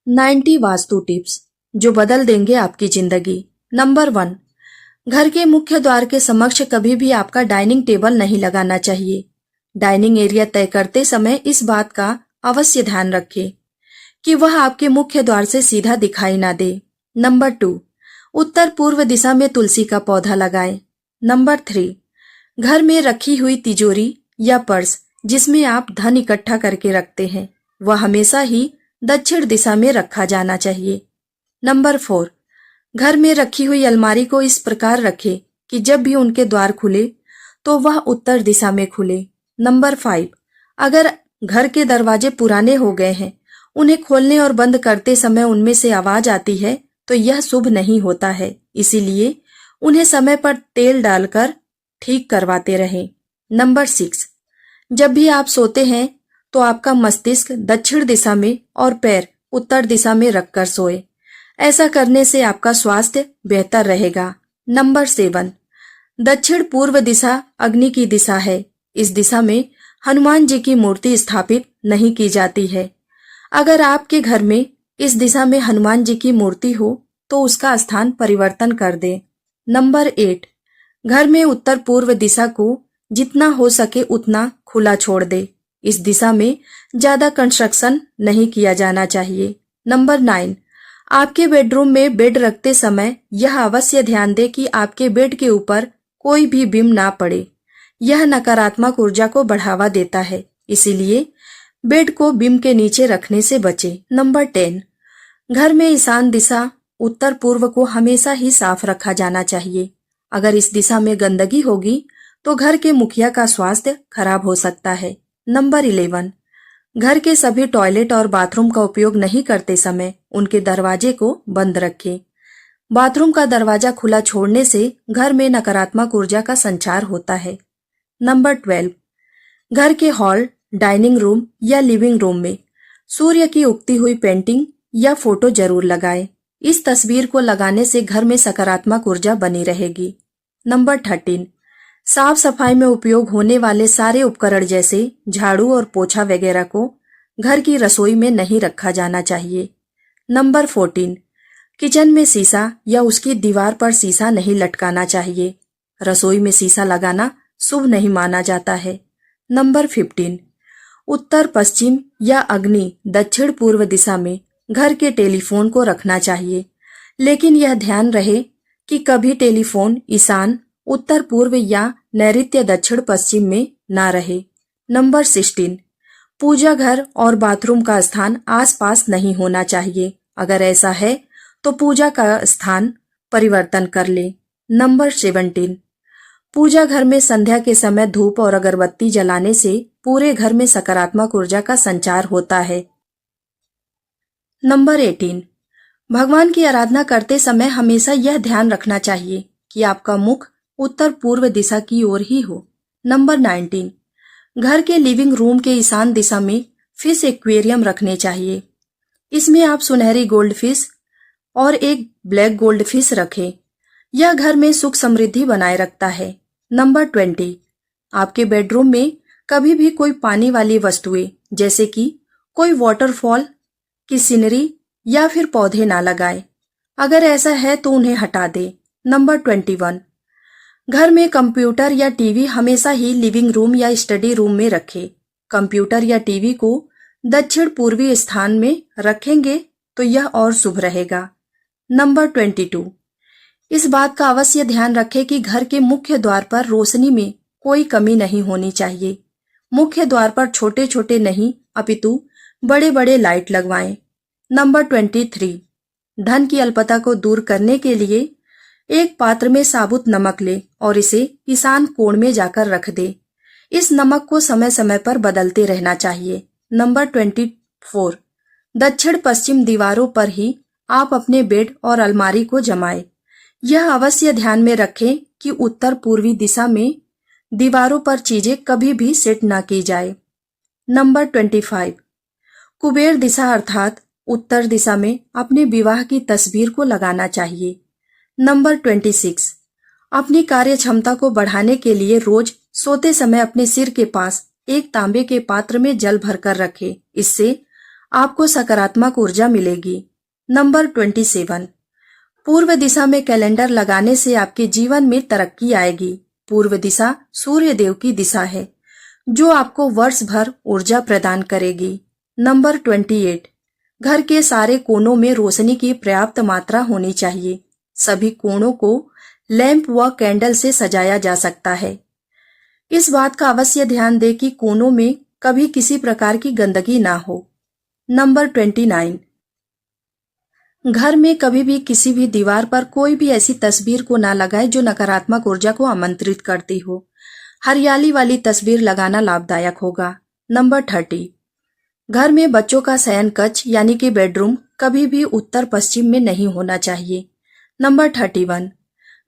90 vastu tips जो बदल देंगे आपकी जिंदगी। नंबर 1, घर के मुख्य द्वार के समक्ष कभी भी आपका डाइनिंग टेबल नहीं लगाना चाहिए। डाइनिंग एरिया तय करते समय इस बात का अवश्य ध्यान रखें कि वह आपके मुख्य द्वार से सीधा दिखाई ना दे। नंबर 2, उत्तर पूर्व दिशा में तुलसी का पौधा लगाएं। नंबर 3, घर में रखी हुई तिजोरी या पर्स जिसमें आप धन इकट्ठा करके रखते हैं वह हमेशा ही दक्षिण दिशा में रखा जाना चाहिए। नंबर 4, घर में रखी हुई अलमारी को इस प्रकार रखें कि जब भी उनके द्वार खुले तो वह उत्तर दिशा में खुले। नंबर 5, अगर घर के दरवाजे पुराने हो गए हैं, उन्हें खोलने और बंद करते समय उनमें से आवाज आती है तो यह शुभ नहीं होता है, इसीलिए उन्हें समय पर तेल डालकर ठीक करवाते रहें। नंबर 6, जब भी आप सोते हैं तो आपका मस्तिष्क दक्षिण दिशा में और पैर उत्तर दिशा में रखकर सोए। ऐसा करने से आपका स्वास्थ्य बेहतर रहेगा। नंबर 7, दक्षिण पूर्व दिशा अग्नि की दिशा है। इस दिशा में हनुमान जी की मूर्ति स्थापित नहीं की जाती है। अगर आपके घर में इस दिशा में हनुमान जी की मूर्ति हो तो उसका स्थान परिवर्तन कर दें। नंबर 8, घर में उत्तर पूर्व दिशा को जितना हो सके उतना खुला छोड़ दे। इस दिशा में ज्यादा कंस्ट्रक्शन नहीं किया जाना चाहिए। नंबर 9, आपके बेडरूम में बेड रखते समय यह अवश्य ध्यान दे कि आपके बेड के ऊपर कोई भी बिम ना पड़े। यह नकारात्मक ऊर्जा को बढ़ावा देता है, इसीलिए बेड को बिम के नीचे रखने से बचें। नंबर 10, घर में ईशान दिशा उत्तर पूर्व को हमेशा ही साफ रखा जाना चाहिए। अगर इस दिशा में गंदगी होगी तो घर के मुखिया का स्वास्थ्य खराब हो सकता है। नंबर 11, घर के सभी टॉयलेट और बाथरूम का उपयोग नहीं करते समय उनके दरवाजे को बंद रखें। बाथरूम का दरवाजा खुला छोड़ने से घर में नकारात्मक ऊर्जा का संचार होता है। नंबर 12, घर के हॉल, डाइनिंग रूम या लिविंग रूम में सूर्य की उगती हुई पेंटिंग या फोटो जरूर लगाएं। इस तस्वीर को लगाने से घर में सकारात्मक ऊर्जा बनी रहेगी। नंबर 13, साफ सफाई में उपयोग होने वाले सारे उपकरण जैसे झाड़ू और पोछा वगैरह को घर की रसोई में नहीं रखा जाना चाहिए। नंबर 14, किचन में शीशा या उसकी दीवार पर शीशा नहीं लटकाना चाहिए। रसोई में शीशा लगाना शुभ नहीं माना जाता है। नंबर 15, उत्तर पश्चिम या अग्नि दक्षिण पूर्व दिशा में घर के टेलीफोन को रखना चाहिए, लेकिन यह ध्यान रहे कि कभी टेलीफोन ईशान, उत्तर पूर्व या नैऋत्य दक्षिण पश्चिम में ना रहे। नंबर 16, पूजा घर और बाथरूम का स्थान आसपास नहीं होना चाहिए। अगर ऐसा है तो पूजा का स्थान परिवर्तन कर ले। नंबर 17, पूजा घर में संध्या के समय धूप और अगरबत्ती जलाने से पूरे घर में सकारात्मक ऊर्जा का संचार होता है। नंबर 18, भगवान की आराधना करते समय हमेशा यह ध्यान रखना चाहिए कि आपका मुख उत्तर पूर्व दिशा की ओर ही हो। नंबर 19, घर के लिविंग रूम के ईशान दिशा में फिश एक्वेरियम रखने चाहिए। इसमें आप सुनहरी गोल्ड फिश और एक ब्लैक गोल्ड फिश रखें। यह घर में सुख समृद्धि बनाए रखता है। नंबर 20, आपके बेडरूम में कभी भी कोई पानी वाली वस्तुएं जैसे कि कोई वाटरफॉल की सीनरी या फिर पौधे ना लगाएं। अगर ऐसा है तो उन्हें हटा दें। नंबर 21, घर में कंप्यूटर या टीवी हमेशा ही लिविंग रूम या स्टडी रूम में रखें। कंप्यूटर या टीवी को दक्षिण पूर्वी स्थान में रखेंगे तो यह और शुभ रहेगा। नंबर 22, इस बात का अवश्य ध्यान रखें कि घर के मुख्य द्वार पर रोशनी में कोई कमी नहीं होनी चाहिए। मुख्य द्वार पर छोटे छोटे नहीं अपितु बड़े बड़े लाइट लगवाएं। नंबर 23, धन की अल्पता को दूर करने के लिए एक पात्र में साबुत नमक ले और इसे ईशान कोण में जाकर रख दे। इस नमक को समय समय पर बदलते रहना चाहिए। नंबर 24, दक्षिण पश्चिम दीवारों पर ही आप अपने बेड और अलमारी को जमाएं। यह अवश्य ध्यान में रखें कि उत्तर पूर्वी दिशा में दीवारों पर चीजें कभी भी सेट न की जाए। नंबर 25, कुबेर दिशा अर्थात उत्तर दिशा में अपने विवाह की तस्वीर को लगाना चाहिए। नंबर 26, अपनी कार्य क्षमता को बढ़ाने के लिए रोज सोते समय अपने सिर के पास एक तांबे के पात्र में जल भरकर रखें। इससे आपको सकारात्मक ऊर्जा मिलेगी। नंबर 27, पूर्व दिशा में कैलेंडर लगाने से आपके जीवन में तरक्की आएगी। पूर्व दिशा सूर्य देव की दिशा है, जो आपको वर्ष भर ऊर्जा प्रदान करेगी। नंबर 28, घर के सारे कोनों में रोशनी की पर्याप्त मात्रा होनी चाहिए। सभी कोणों को लैंप व कैंडल से सजाया जा सकता है। इस बात का अवश्य ध्यान दें कि कोनों में कभी किसी प्रकार की गंदगी ना हो। नंबर 29, घर में कभी भी किसी भी दीवार पर कोई भी ऐसी तस्वीर को ना लगाएं जो नकारात्मक ऊर्जा को आमंत्रित करती हो। हरियाली वाली तस्वीर लगाना लाभदायक होगा। नंबर 30, घर में बच्चों का शयन कक्ष यानी कि बेडरूम कभी भी उत्तर पश्चिम में नहीं होना चाहिए। नंबर 31,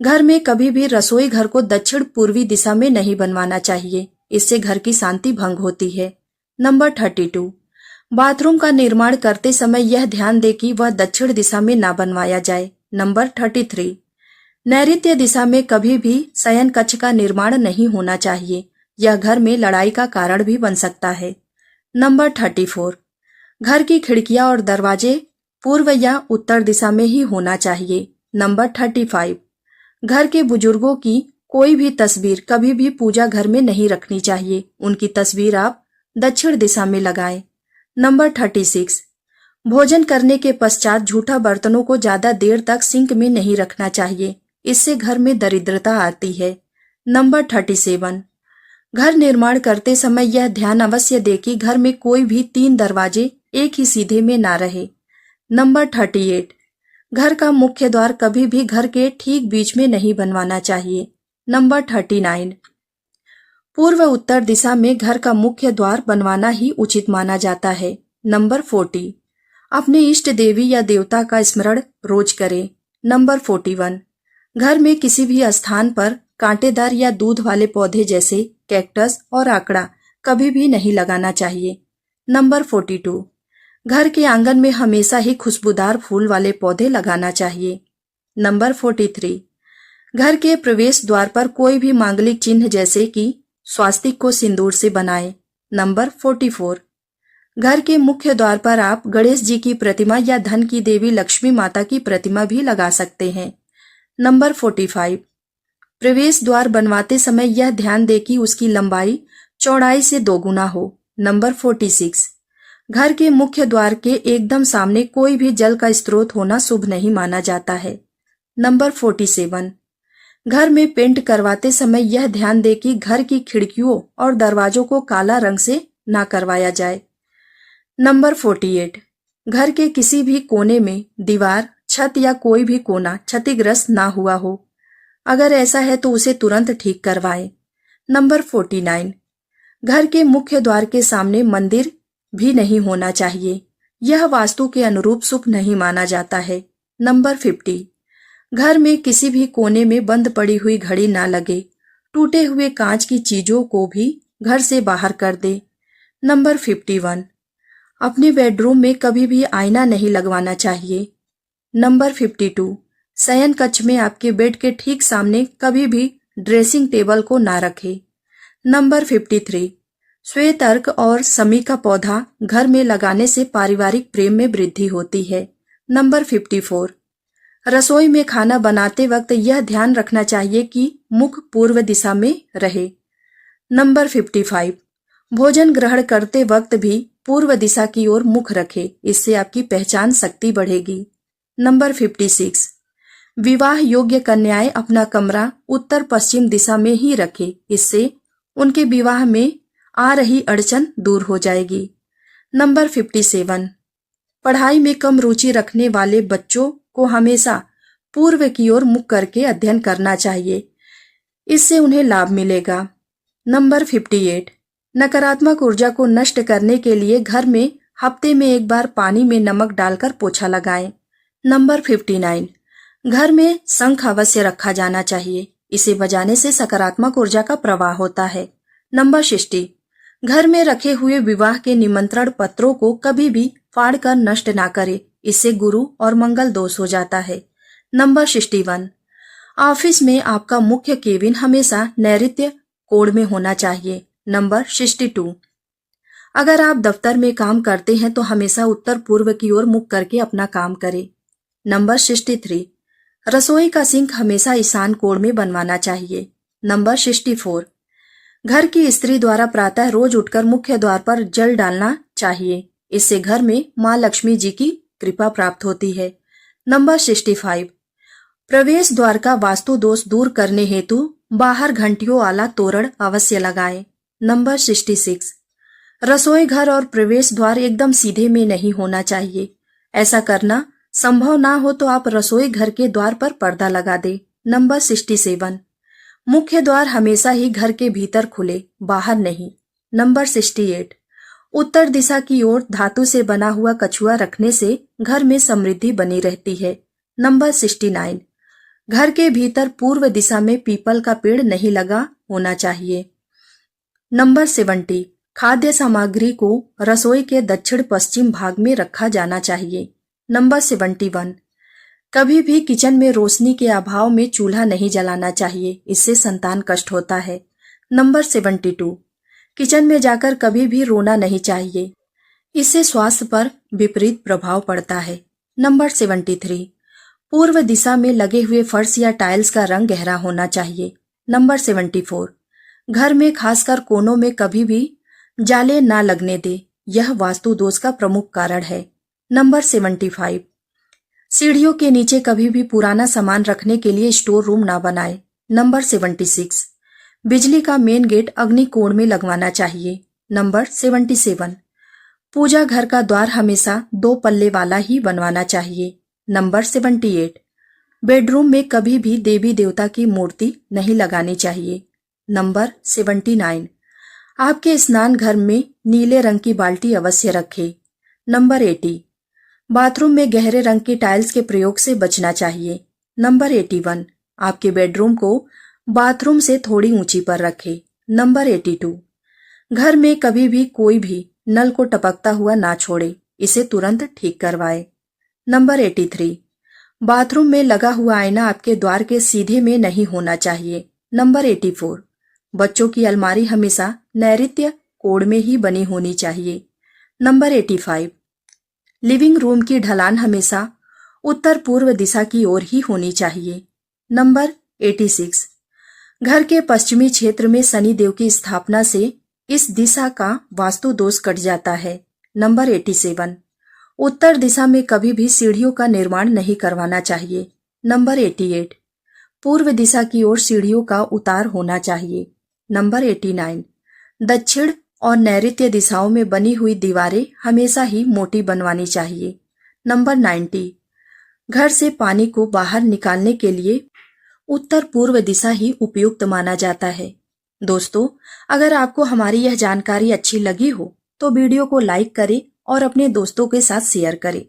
घर में कभी भी रसोई घर को दक्षिण पूर्वी दिशा में नहीं बनवाना चाहिए, इससे घर की शांति भंग होती है। नंबर 32, बाथरूम का निर्माण करते समय यह ध्यान दें कि वह दक्षिण दिशा में ना बनवाया जाए। नंबर 33, नैऋत्य दिशा में कभी भी शयन कक्ष का निर्माण नहीं होना चाहिए, यह घर में लड़ाई का कारण भी बन सकता है। नंबर 34, घर की खिड़कियां और दरवाजे पूर्व या उत्तर दिशा में ही होना चाहिए। नंबर 35, घर के बुजुर्गों की कोई भी तस्वीर कभी भी पूजा घर में नहीं रखनी चाहिए, उनकी तस्वीर आप दक्षिण दिशा में लगाएं। नंबर 36, भोजन करने के पश्चात झूठा बर्तनों को ज्यादा देर तक सिंक में नहीं रखना चाहिए, इससे घर में दरिद्रता आती है। नंबर 37, घर निर्माण करते समय यह ध्यान अवश्य दे कि घर में कोई भी 3 दरवाजे एक ही सीधे में ना रहे। नंबर 38, घर का मुख्य द्वार कभी भी घर के ठीक बीच में नहीं बनवाना चाहिए। नंबर 39, पूर्व उत्तर दिशा में घर का मुख्य द्वार बनवाना ही उचित माना जाता है। नंबर 40, अपने इष्ट देवी या देवता का स्मरण रोज करें। नंबर 41, घर में किसी भी स्थान पर कांटेदार या दूध वाले पौधे जैसे कैक्टस और आकड़ा कभी भी नहीं लगाना चाहिए। नंबर 42, घर के आंगन में हमेशा ही खुशबूदार फूल वाले पौधे लगाना चाहिए। नंबर 43, घर के प्रवेश द्वार पर कोई भी मांगलिक चिन्ह जैसे कि स्वास्तिक को सिंदूर से बनाएं। नंबर 44, घर के मुख्य द्वार पर आप गणेश जी की प्रतिमा या धन की देवी लक्ष्मी माता की प्रतिमा भी लगा सकते हैं। नंबर 45, प्रवेश द्वार बनवाते समय यह ध्यान दें कि उसकी लंबाई चौड़ाई से 2 गुना हो। नंबर 46, घर के मुख्य द्वार के एकदम सामने कोई भी जल का स्रोत होना शुभ नहीं माना जाता है। नंबर 47, घर में पेंट करवाते समय यह ध्यान दें कि घर की खिड़कियों और दरवाजों को काला रंग से ना करवाया जाए। नंबर 48, घर के किसी भी कोने में दीवार, छत या कोई भी कोना क्षतिग्रस्त ना हुआ हो। अगर ऐसा है तो उसे तुरंत ठीक करवाएं। नंबर 49, घर के मुख्य द्वार के सामने मंदिर भी नहीं होना चाहिए, यह वास्तु के अनुरूप शुभ नहीं माना जाता है। नंबर 50, घर में किसी भी कोने में बंद पड़ी हुई घड़ी ना लगे। टूटे हुए कांच की चीजों को भी घर से बाहर कर दे। नंबर 51, अपने बेडरूम में कभी भी आईना नहीं लगवाना चाहिए। नंबर 52, शयन कक्ष में आपके बेड के ठीक सामने कभी भी ड्रेसिंग टेबल को ना रखें। नंबर 53, श्वेत अर्क और समी का पौधा घर में लगाने से पारिवारिक प्रेम में वृद्धि होती है। नंबर 54, रसोई में खाना बनाते वक्त यह ध्यान रखना चाहिए कि मुख पूर्व दिशा में रहे। नंबर 55, भोजन ग्रहण करते वक्त भी पूर्व दिशा की ओर मुख रखें, इससे आपकी पहचान शक्ति बढ़ेगी। नंबर 56, विवाह योग्य कन्याएं अपना कमरा उत्तर पश्चिम दिशा में ही रखें, इससे उनके विवाह में आ रही अड़चन दूर हो जाएगी। नंबर 57, पढ़ाई में कम रुचि रखने वाले बच्चों को हमेशा पूर्व की ओर मुख करके अध्ययन करना चाहिए, इससे उन्हें लाभ मिलेगा। नंबर 58, नकारात्मक ऊर्जा को नष्ट करने के लिए घर में हफ्ते में एक बार पानी में नमक डालकर पोछा लगाएं। नंबर 59, घर में शंख अवश्य रखा जाना चाहिए, इसे बजाने से सकारात्मक ऊर्जा का प्रवाह होता है। नंबर 60, घर में रखे हुए विवाह के निमंत्रण पत्रों को कभी भी फाड़कर नष्ट ना करें, इससे गुरु और मंगल दोष हो जाता है। नंबर 61, ऑफिस में आपका मुख्य केबिन हमेशा नैऋत्य कोण में होना चाहिए। नंबर 62, अगर आप दफ्तर में काम करते हैं तो हमेशा उत्तर पूर्व की ओर मुख करके अपना काम करें। नंबर 63, रसोई का सिंक हमेशा ईशान कोण में बनवाना चाहिए। नंबर 64, घर की स्त्री द्वारा प्रातः रोज उठकर मुख्य द्वार पर जल डालना चाहिए। इससे घर में मां लक्ष्मी जी की कृपा प्राप्त होती है। नंबर 65, प्रवेश द्वार का वास्तु दोष दूर करने हेतु बाहर घंटियों वाला तोरण अवश्य लगाएं। नंबर 66, रसोई घर और प्रवेश द्वार एकदम सीधे में नहीं होना चाहिए। ऐसा करना संभव ना हो तो आप रसोई घर के द्वार पर पर्दा लगा दें। नंबर 67, मुख्य द्वार हमेशा ही घर के भीतर खुले, बाहर नहीं। नंबर 68, उत्तर दिशा की ओर धातु से बना हुआ कछुआ रखने से घर में समृद्धि बनी रहती है। नंबर 69, घर के भीतर पूर्व दिशा में पीपल का पेड़ नहीं लगा होना चाहिए। नंबर 70, खाद्य सामग्री को रसोई के दक्षिण पश्चिम भाग में रखा जाना चाहिए। नंबर 71, कभी भी किचन में रोशनी के अभाव में चूल्हा नहीं जलाना चाहिए, इससे संतान कष्ट होता है। नंबर 72, किचन में जाकर कभी भी रोना नहीं चाहिए, इससे स्वास्थ्य पर विपरीत प्रभाव पड़ता है। नंबर 73, पूर्व दिशा में लगे हुए फर्श या टाइल्स का रंग गहरा होना चाहिए। नंबर 74, घर में खासकर कोनों में कभी भी जाले ना लगने दे, यह वास्तु दोष का प्रमुख कारण है। नंबर 75, सीढ़ियों के नीचे कभी भी पुराना सामान रखने के लिए स्टोर रूम ना बनाए। नंबर 76, बिजली का मेन गेट अग्नि कोण में लगवाना चाहिए। नंबर 77, पूजा घर का द्वार हमेशा 2 पल्ले वाला ही बनवाना चाहिए। नंबर 78, बेडरूम में कभी भी देवी देवता की मूर्ति नहीं लगानी चाहिए। नंबर 79, आपके स्नान घर में नीले रंग की बाल्टी अवश्य रखें। नंबर 80, बाथरूम में गहरे रंग की टाइल्स के प्रयोग से बचना चाहिए। नंबर 81, आपके बेडरूम को बाथरूम से थोड़ी ऊंची पर रखें। नंबर 82, घर में कभी भी कोई भी नल को टपकता हुआ ना छोड़े, इसे तुरंत ठीक करवाएं। नंबर 83, बाथरूम में लगा हुआ आईना आपके द्वार के सीधे में नहीं होना चाहिए। नंबर 84, बच्चों की अलमारी हमेशा नैऋत्य कोण में ही बनी होनी चाहिए। नंबर 85, लिविंग रूम की ढलान हमेशा उत्तर पूर्व दिशा की ओर ही होनी चाहिए। नंबर 86, घर के पश्चिमी क्षेत्र में शनि देव की स्थापना से इस दिशा का वास्तु दोष कट जाता है। नंबर 87, उत्तर दिशा में कभी भी सीढ़ियों का निर्माण नहीं करवाना चाहिए। नंबर 88, पूर्व दिशा की ओर सीढ़ियों का उतार होना चाहिए। नंबर 89, दक्षिण और नैऋत्य दिशाओं में बनी हुई दीवारें हमेशा ही मोटी बनवानी चाहिए। नंबर 90, घर से पानी को बाहर निकालने के लिए उत्तर पूर्व दिशा ही उपयुक्त माना जाता है। दोस्तों, अगर आपको हमारी यह जानकारी अच्छी लगी हो तो वीडियो को लाइक करें और अपने दोस्तों के साथ शेयर करें।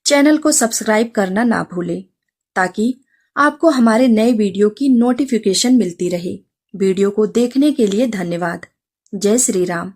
चैनल को सब्सक्राइब करना ना भूलें ताकि आपको हमारे नए वीडियो की नोटिफिकेशन मिलती रहे। वीडियो को देखने के लिए धन्यवाद। जय श्री राम।